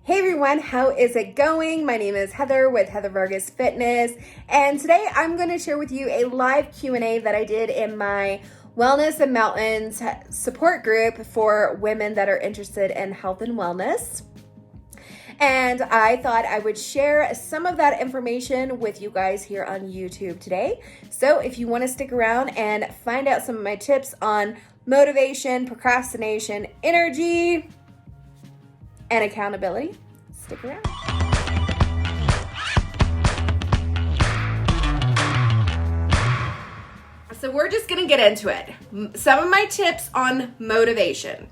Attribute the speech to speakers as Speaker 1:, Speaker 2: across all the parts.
Speaker 1: Hey everyone, how is it going? My name is Heather with Heather Vargas Fitness, and today I'm going to share with you a live Q&A that I did in my Wellness and Mountains support group for women that are interested in health and wellness. And I thought I would share some of that information with you guys here on YouTube today. So if you want to stick around and find out some of my tips on motivation, procrastination, energy, and accountability, stick around. So we're just gonna get into it. Some of my tips on motivation.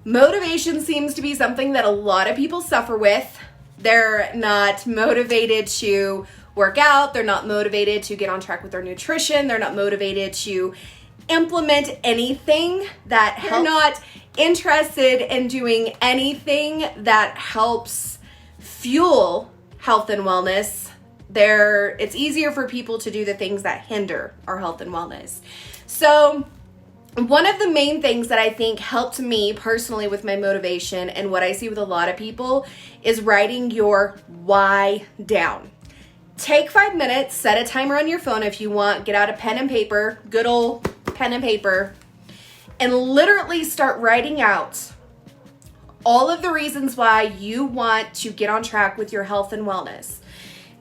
Speaker 1: Motivation seems to be something that a lot of people suffer with. They're not motivated to work out. They're not motivated to get on track with their nutrition. They're not motivated to implement anything that helps. They're not interested in doing anything that helps fuel health and wellness. It's easier for people to do the things that hinder our health and wellness. So one of the main things that I think helped me personally with my motivation, and what I see with a lot of people, is writing your why down. Take 5 minutes, set a timer on your phone if you want, get out a pen and paper, good old pen and paper, and literally start writing out all of the reasons why you want to get on track with your health and wellness.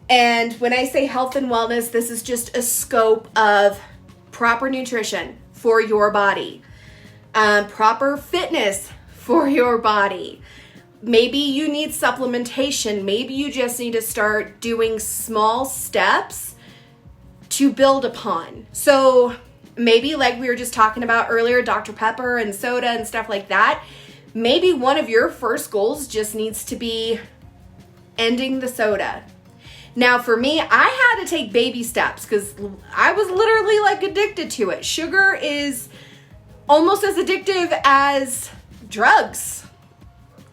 Speaker 1: And when I say health and wellness, this is just a scope of proper nutrition for your body, proper fitness for your body. Maybe you need supplementation. Maybe you just need to start doing small steps to build upon. So maybe, like we were just talking about earlier, Dr. Pepper and soda and stuff like that, maybe one of your first goals just needs to be ending the soda. Now for me, I had to take baby steps because I was literally like addicted to it. Sugar is almost as addictive as drugs.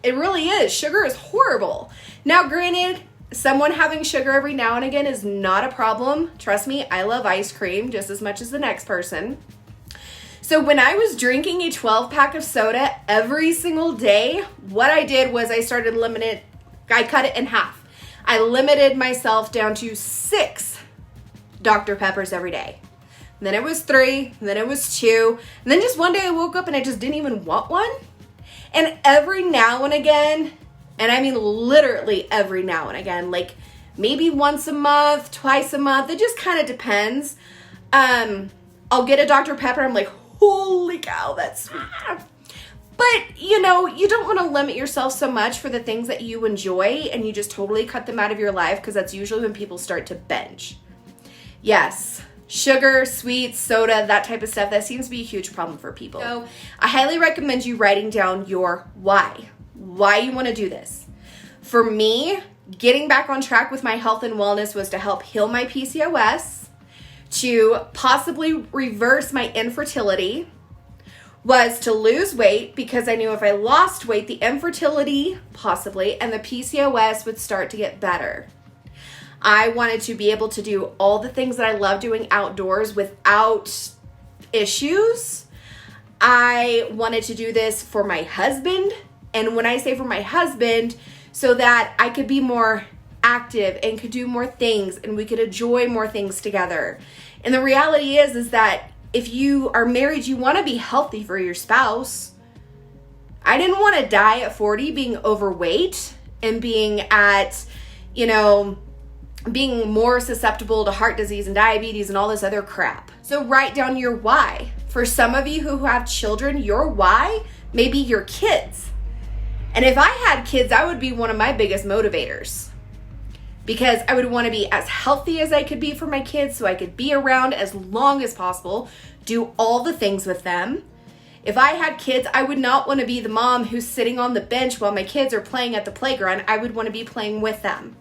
Speaker 1: It really is. Sugar is horrible. Now granted, someone having sugar every now and again is not a problem. Trust me, I love ice cream just as much as the next person. So when I was drinking a 12-pack of soda every single day, what I did was I cut it in half. I limited myself down to 6 Dr. Peppers every day. And then it was 3, and then it was 2, and then just one day I woke up and I just didn't even want one. And every now and again, and I mean literally every now and again, like maybe once a month, twice a month, it just kind of depends. I'll get a Dr. Pepper, I'm like, holy cow, that's sweet. But, you don't want to limit yourself so much for the things that you enjoy and you just totally cut them out of your life, because that's usually when people start to binge. Yes, sugar, sweets, soda, that type of stuff, that seems to be a huge problem for people. So I highly recommend you writing down your why you want to do this. For me, getting back on track with my health and wellness was to help heal my PCOS, to possibly reverse my infertility, was to lose weight because I knew if I lost weight, the infertility possibly and the PCOS would start to get better. I wanted to be able to do all the things that I love doing outdoors without issues. I wanted to do this for my husband. And when I say for my husband, so that I could be more active and could do more things and we could enjoy more things together. And the reality is that if you are married, you want to be healthy for your spouse. I didn't want to die at 40 being overweight and being being more susceptible to heart disease and diabetes and all this other crap. So write down your why. For some of you who have children, your why may be your kids. And if I had kids, I would be one of my biggest motivators, because I would want to be as healthy as I could be for my kids so I could be around as long as possible, do all the things with them. If I had kids, I would not want to be the mom who's sitting on the bench while my kids are playing at the playground. I would want to be playing with them.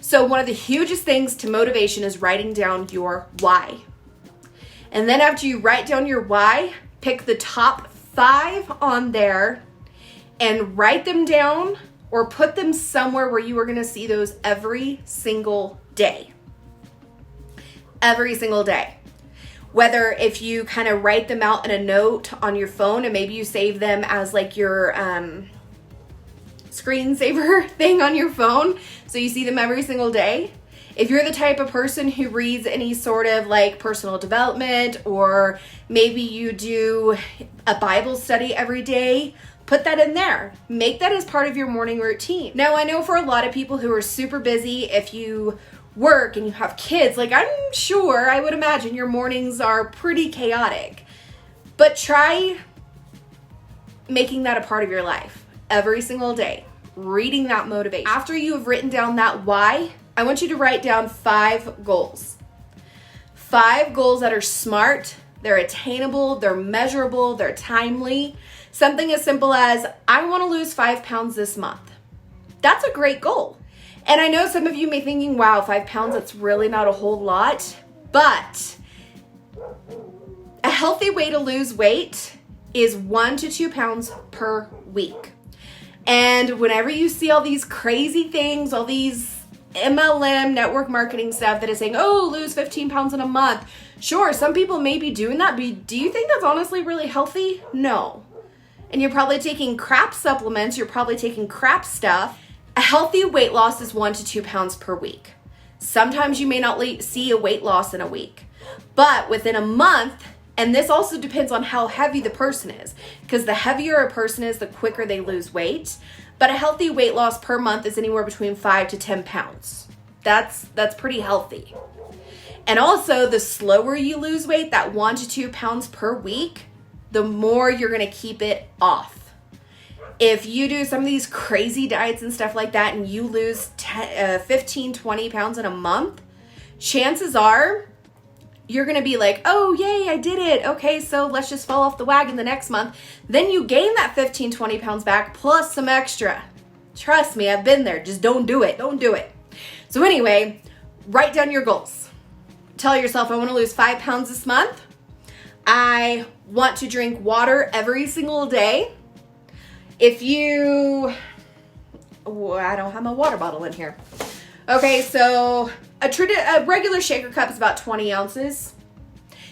Speaker 1: So one of the hugest things to motivation is writing down your why. And then after you write down your why, pick the top 5 on there and write them down or put them somewhere where you are going to see those every single day. Every single day. Whether if you kind of write them out in a note on your phone and maybe you save them as like your screensaver thing on your phone so you see them every single day. If you're the type of person who reads any sort of like personal development, or maybe you do a Bible study every day, put that in there. Make that as part of your morning routine. Now, I know for a lot of people who are super busy, if you work and you have kids, like I'm sure, I would imagine your mornings are pretty chaotic. But try making that a part of your life every single day. Reading that motivation. After you have written down that why, I want you to write down 5 goals. 5 goals that are smart, they're attainable, they're measurable, they're timely. Something as simple as, I want to lose 5 pounds this month. That's a great goal. And I know some of you may be thinking, wow, 5 pounds, that's really not a whole lot. But a healthy way to lose weight is 1 to 2 pounds per week. And whenever you see all these crazy things, all these MLM network marketing stuff that is saying, oh, lose 15 pounds in a month. Sure, some people may be doing that, but do you think that's honestly really healthy? No. And you're probably taking crap supplements, you're probably taking crap stuff. A healthy weight loss is 1 to 2 pounds per week. Sometimes you may not see a weight loss in a week, but within a month, and this also depends on how heavy the person is, because the heavier a person is, the quicker they lose weight. But a healthy weight loss per month is anywhere between 5 to 10 pounds. That's pretty healthy. And also, the slower you lose weight, that 1 to 2 pounds per week, the more you're going to keep it off. If you do some of these crazy diets and stuff like that and you lose 15, 20 pounds in a month, chances are you're going to be like, oh, yay, I did it. Okay, so let's just fall off the wagon the next month. Then you gain that 15, 20 pounds back plus some extra. Trust me, I've been there. Just don't do it. Don't do it. So anyway, write down your goals. Tell yourself, I want to lose 5 pounds this month. I want to drink water every single day. If you, I don't have my water bottle in here. Okay, so a regular shaker cup is about 20 ounces.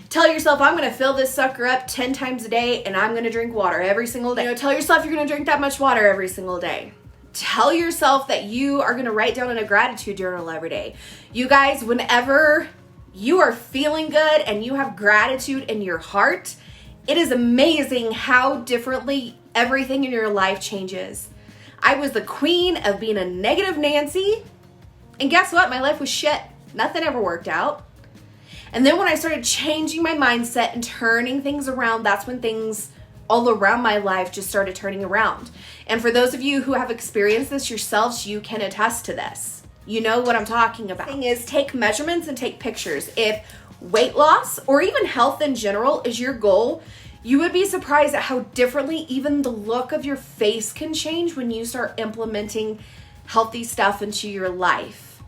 Speaker 1: Tell yourself, I'm going to fill this sucker up 10 times a day and I'm going to drink water every single day. Tell yourself you're going to drink that much water every single day. Tell yourself that you are going to write down in a gratitude journal every day. You guys, whenever you are feeling good and you have gratitude in your heart, it is amazing how differently everything in your life changes. I was the queen of being a negative Nancy. And guess what? My life was shit. Nothing ever worked out. And then when I started changing my mindset and turning things around, that's when things all around my life just started turning around. And for those of you who have experienced this yourselves, you can attest to this. You know what I'm talking about. The thing is, take measurements and take pictures. If weight loss or even health in general is your goal, you would be surprised at how differently even the look of your face can change when you start implementing healthy stuff into your life.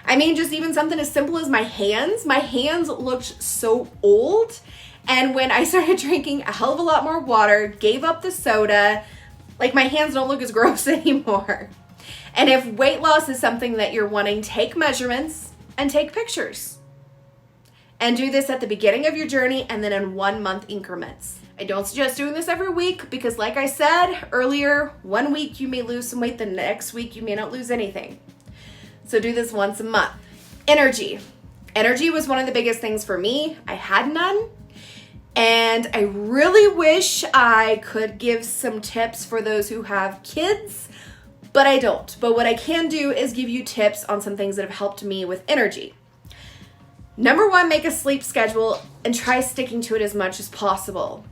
Speaker 1: I mean, just even something as simple as my hands. My hands looked so old. And when I started drinking a hell of a lot more water, gave up the soda, like my hands don't look as gross anymore. And if weight loss is something that you're wanting, take measurements and take pictures. And do this at the beginning of your journey and then in 1 month increments. I don't suggest doing this every week because like I said earlier, 1 week you may lose some weight, the next week you may not lose anything. So do this once a month. Energy. Energy was one of the biggest things for me. I had none. And I really wish I could give some tips for those who have kids, but I don't. But what I can do is give you tips on some things that have helped me with energy. Number 1, make a sleep schedule and try sticking to it as much as possible.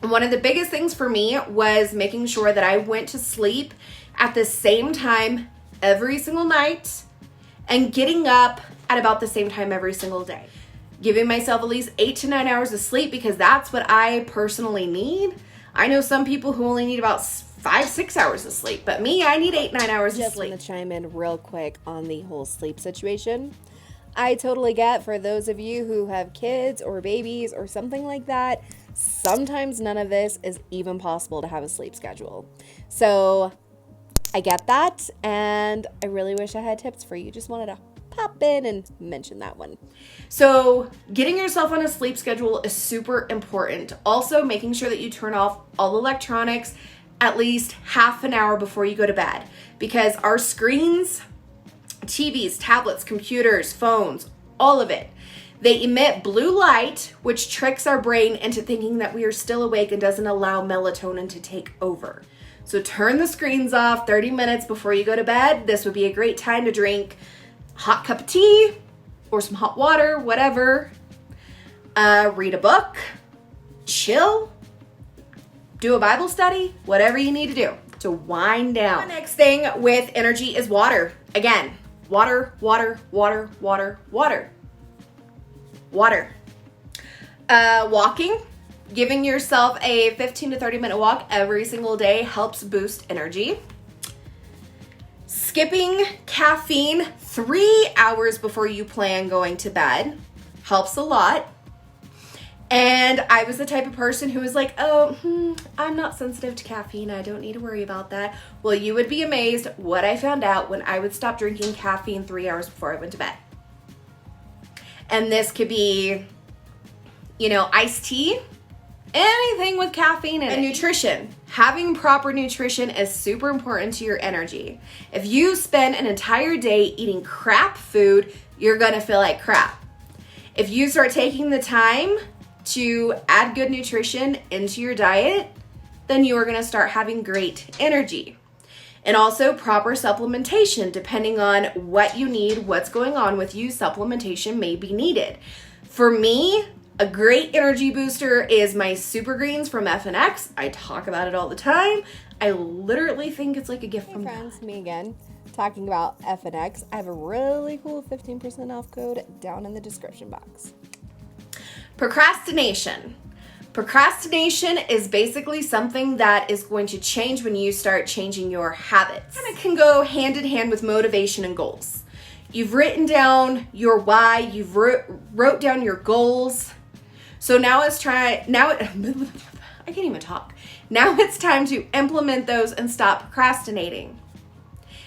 Speaker 1: One of the biggest things for me was making sure that I went to sleep at the same time every single night and getting up at about the same time every single day. Giving myself at least 8 to 9 hours of sleep because that's what I personally need. I know some people who only need about 5-6 hours of sleep, but me, I need 8-9 hours of sleep.
Speaker 2: Just want to chime in real quick on the whole sleep situation. I totally get for those of you who have kids or babies or something like that, sometimes none of this is even possible to have a sleep schedule. So I get that, and I really wish I had tips for you. Just wanted to pop in and mention that one.
Speaker 1: So getting yourself on a sleep schedule is super important. Also, making sure that you turn off all electronics at least half an hour before you go to bed, because our screens, TVs, tablets, computers, phones, all of it, they emit blue light, which tricks our brain into thinking that we are still awake and doesn't allow melatonin to take over. So turn the screens off 30 minutes before you go to bed. This would be a great time to drink a hot cup of tea or some hot water, whatever. Read a book, chill, do a Bible study, whatever you need to do to wind down. The next thing with energy is water. Again, water, water, water, water, water. Water. Walking, giving yourself a 15 to 30 minute walk every single day helps boost energy. Skipping caffeine 3 hours before you plan going to bed helps a lot. And I was the type of person who was like, I'm not sensitive to caffeine. I don't need to worry about that. Well, you would be amazed what I found out when I would stop drinking caffeine 3 hours before I went to bed. And this could be, iced tea, anything with caffeine in it. And nutrition. Having proper nutrition is super important to your energy. If you spend an entire day eating crap food, you're gonna feel like crap. If you start taking the time to add good nutrition into your diet, then you are gonna start having great energy. And also proper supplementation, depending on what you need, what's going on with you, supplementation may be needed. For me, a great energy booster is my Super Greens from FNX. I talk about it all the time. I literally think it's like a gift from
Speaker 2: friends, God. Me again, talking about FNX. I have a really cool 15% off code down in the description box.
Speaker 1: Procrastination. Procrastination is basically something that is going to change when you start changing your habits. And it can go hand in hand with motivation and goals. You've written down your why, you've wrote down your goals. So now I can't even talk. Now it's time to implement those and stop procrastinating.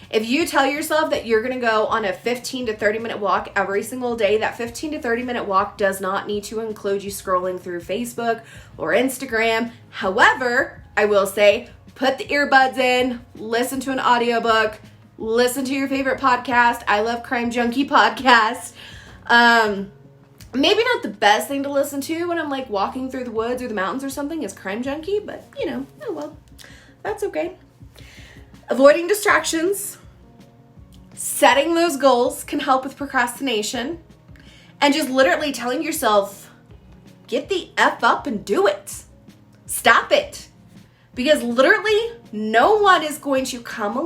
Speaker 1: If you tell yourself that you're going to go on a 15 to 30 minute walk every single day, that 15 to 30 minute walk does not need to include you scrolling through Facebook or Instagram. However, I will say, put the earbuds in, listen to an audiobook, listen to your favorite podcast. I love Crime Junkie podcast. Maybe not the best thing to listen to when I'm like walking through the woods or the mountains or something is Crime Junkie, but oh well, that's okay. Avoiding distractions. Setting those goals can help with procrastination, and just literally telling yourself, get the F up and do it. Stop it. Because literally no one is going to come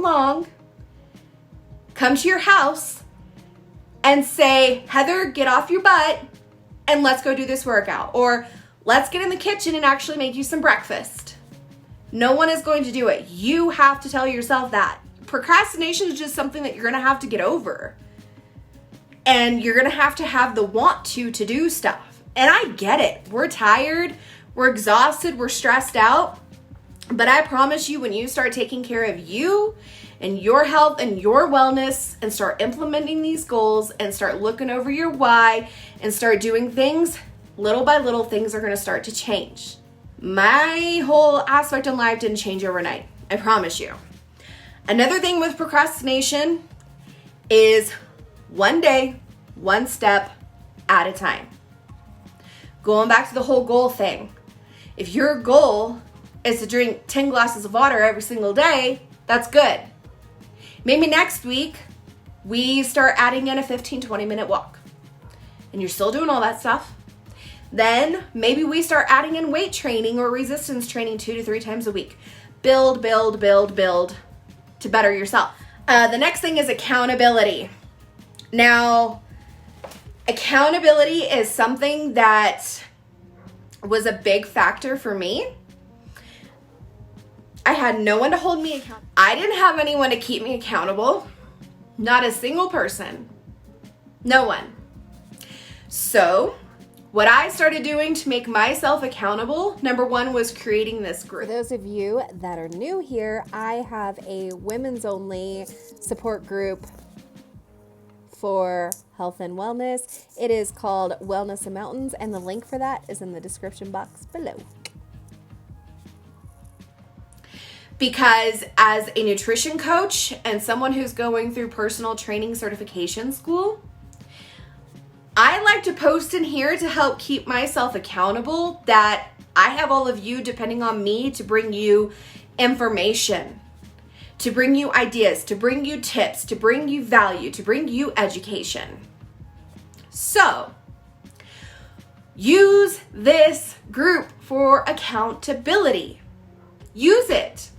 Speaker 1: to your house and say, Heather, get off your butt and let's go do this workout. Or let's get in the kitchen and actually make you some breakfast. No one is going to do it. You have to tell yourself that. Procrastination is just something that you're going to have to get over. And you're going to have the want to do stuff. And I get it. We're tired. We're exhausted. We're stressed out. But I promise you, when you start taking care of you and your health and your wellness and start implementing these goals and start looking over your why and start doing things, little by little, things are going to start to change. My whole aspect in life didn't change overnight. I promise you. Another thing with procrastination is one day, one step at a time. Going back to the whole goal thing. If your goal is to drink 10 glasses of water every single day, that's good. Maybe next week, we start adding in a 15-20 minute walk. And you're still doing all that stuff. Then maybe we start adding in weight training or resistance training 2 to 3 times a week. Build to better yourself. The next thing is accountability. Now, accountability is something that was a big factor for me. I had no one to hold me accountable. I didn't have anyone to keep me accountable. Not a single person. No one. So, what I started doing to make myself accountable, number one, was creating this group.
Speaker 2: For those of you that are new here, I have a women's only support group for health and wellness. It is called Wellness in Mountains, and the link for that is in the description box below.
Speaker 1: Because as a nutrition coach and someone who's going through personal training certification school, I like to post in here to help keep myself accountable that I have all of you depending on me to bring you information, to bring you ideas, to bring you tips, to bring you value, to bring you education. So, use this group for accountability. Use it.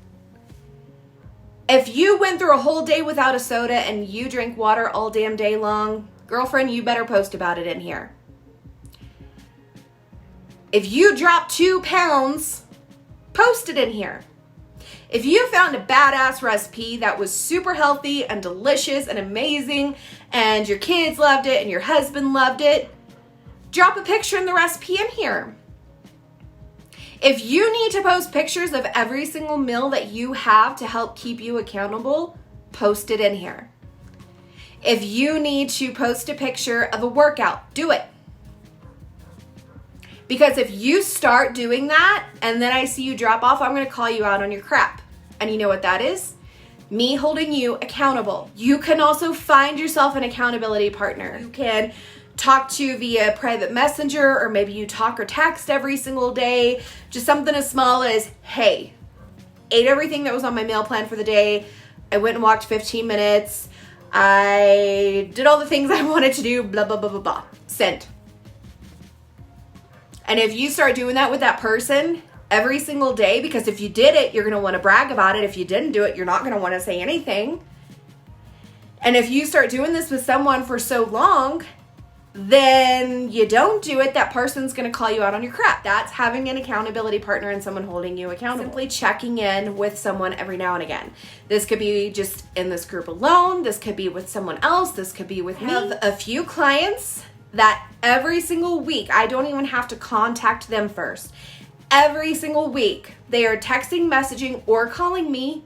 Speaker 1: If you went through a whole day without a soda and you drink water all damn day long, girlfriend, you better post about it in here. If you dropped 2 pounds, post it in here. If you found a badass recipe that was super healthy and delicious and amazing and your kids loved it and your husband loved it, drop a picture in the recipe in here. If you need to post pictures of every single meal that you have to help keep you accountable, post it in here. If you need to post a picture of a workout, do it. Because if you start doing that and then I see you drop off, I'm going to call you out on your crap. And you know what that is? Me holding you accountable. You can also find yourself an accountability partner. You can talk to via private messenger, or maybe you talk or text every single day. Just something as small as, hey, ate everything that was on my meal plan for the day. I went and walked 15 minutes. I did all the things I wanted to do, blah, blah, blah, blah, blah. Send. And if you start doing that with that person every single day, because if you did it, you're going to want to brag about it. If you didn't do it, you're not going to want to say anything. And if you start doing this with someone for so long, then you don't do it, that person's going to call you out on your crap. That's having an accountability partner and someone holding you accountable. Simply checking in with someone every now and again. This could be just in this group alone. This could be with someone else. This could be with me. I have a few clients that every single week, I don't even have to contact them first. Every single week, they are texting, messaging, or calling me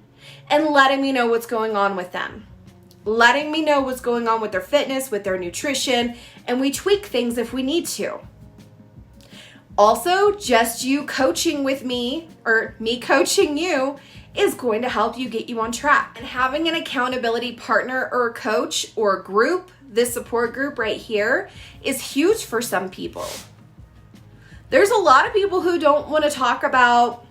Speaker 1: and letting me know what's going on with them. Letting me know what's going on with their fitness, with their nutrition, and we tweak things if we need to. Also, just you coaching with me, or me coaching you, is going to help you get you on track. And having an accountability partner or coach or group, this support group right here, is huge for some people. There's a lot of people who don't want to talk about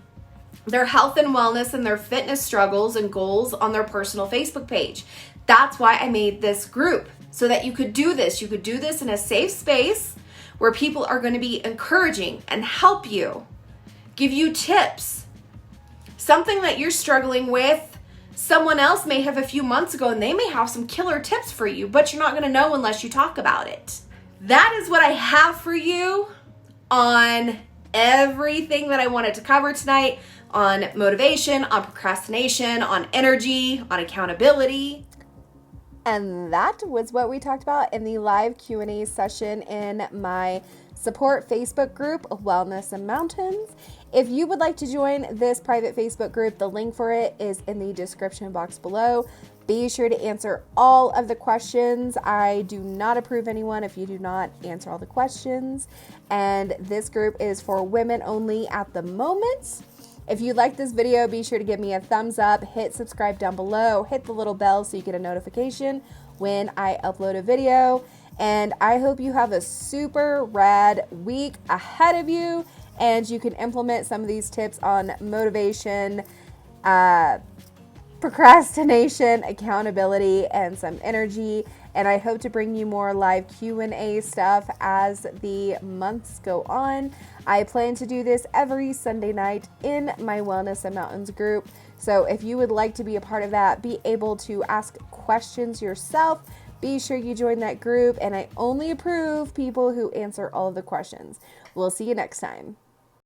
Speaker 1: their health and wellness and their fitness struggles and goals on their personal Facebook page. That's why I made this group, so that you could do this. You could do this in a safe space where people are going to be encouraging and help you, give you tips. Something that you're struggling with, someone else may have a few months ago and they may have some killer tips for you, but you're not going to know unless you talk about it. That is what I have for you on everything that I wanted to cover tonight, on motivation, on procrastination, on energy, on accountability.
Speaker 2: And that was what we talked about in the live Q&A session in my support Facebook group, Wellness and Mountains. If you would like to join this private Facebook group, the link for it is in the description box below. Be sure to answer all of the questions. I do not approve anyone if you do not answer all the questions. And this group is for women only at the moment. If you like this video, be sure to give me a thumbs up, hit subscribe down below, hit the little bell so you get a notification when I upload a video. And I hope you have a super rad week ahead of you and you can implement some of these tips on motivation, procrastination, accountability, and some energy. And I hope to bring you more live Q&A stuff as the months go on. I plan to do this every Sunday night in my Wellness and Mountains group. So if you would like to be a part of that, be able to ask questions yourself, be sure you join that group. And I only approve people who answer all of the questions. We'll see you next time.